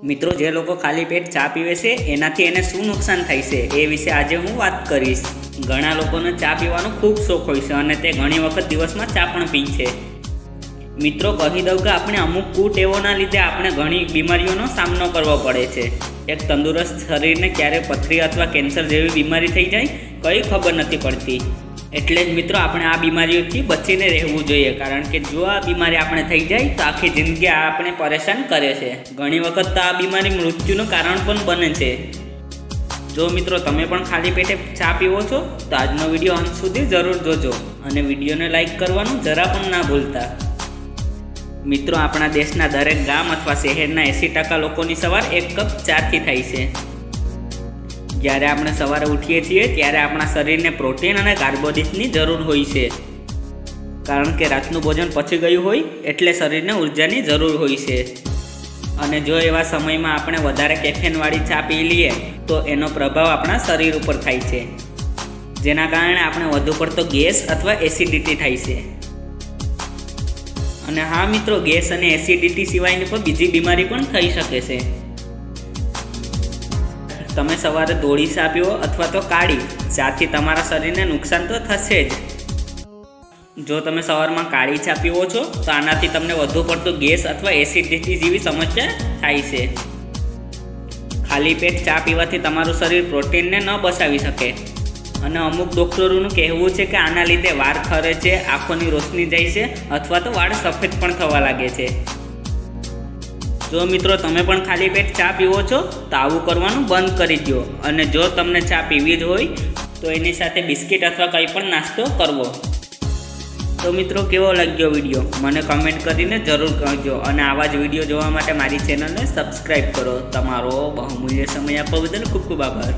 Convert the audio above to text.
મિત્રો, જે લોકો ખાલી પેટ ચા પીવે છે એનાથી એને શું નુકસાન થાય છે એ વિશે આજે હું વાત કરીશ. ઘણા લોકોને ચા પીવાનો ખૂબ શોખ હોય છે અને તે ઘણી વખત દિવસમાં ચા પણ પી છે. મિત્રો, કહી દઉં કે આપણે અમુક કુટેવોના લીધે આપણે ઘણી બીમારીઓનો સામનો કરવો પડે છે. એક તંદુરસ્ત શરીરને ક્યારે પથરી અથવા કેન્સર જેવી બીમારી થઈ જાય કંઈ ખબર નથી પડતી. એટલે જ મિત્રો, આપણે આ બીમારીઓથી બચીને રહેવું જોઈએ, કારણ કે જો આ બીમારી આપણે થઈ જાય તો આખી જિંદગી આપણે પરેશાન કરે છે. ઘણી વખત તો આ બીમારી મૃત્યુનું કારણ પણ બને છે. જો મિત્રો, તમે પણ ખાલી પેટે ચા પીવો છો તો આજનો વિડીયો અંત સુધી જરૂર જોજો અને વિડીયોને લાઈક કરવાનું જરા પણ ના ભૂલતા. મિત્રો, આપણા દેશના દરેક ગામ અથવા શહેરના 80% લોકોની સવાર એક કપ ચાથી થાય છે. જ્યારે આપણે સવારે ઉઠીએ છીએ ત્યારે આપણા શરીરને પ્રોટીન અને કાર્બોહાઈડ્રેટની જરૂર હોય છે, કારણ કે રાતનું ભોજન પચી ગયું હોય એટલે શરીરને ઉર્જાની જરૂર હોય છે. અને જો એવા સમયમાં આપણે વધારે કેફીનવાળી ચા પી લઈએ તો એનો પ્રભાવ આપણા શરીર ઉપર થાય છે, જેના કારણે આપણે વધુ પડતો ગેસ અથવા એસિડિટી થાય છે. અને હા મિત્રો, ગેસ અને એસિડિટી સિવાયની પણ બીજી બીમારી પણ થઈ શકે છે. તમે સવારે ધોળી ચા પીવો અથવા તો કાળી ચાથી તમારા શરીરને નુકસાન તો થશે જ. જો તમે સવારમાં કાળી ચા પીવો છો તો આનાથી તમને વધુ પડતો ગેસ અથવા એસિડિટી જેવી સમસ્યા થાય છે. ખાલી પેટ ચા પીવાથી તમારું શરીર પ્રોટીનને ન બચાવી શકે અને અમુક ડૉક્ટરોનું કહેવું છે કે આના લીધે વાળ ખરે છે, આંખોની રોશની જાય છે અથવા તો વાળ સફેદ પણ થવા લાગે છે. જો મિત્રો, તમે પણ ખાલી પેટ ચા પીવો છો તો આવું કરવાનું બંધ કરી દો, અને જો તમને ચા પીવી જ હોય તો એની સાથે બિસ્કિટ અથવા કંઈ પણ નાસ્તો કરવો. તો મિત્રો, કેવો લાગ્યો વિડીયો મને કમેન્ટ કરીને જરૂર કહેજો, અને આવા જ વિડીયો જોવા માટે મારી ચેનલને સબસ્ક્રાઈબ કરો. તમારો બહુમૂલ્ય સમય આપવા બદલ ખૂબ ખૂબ આભાર.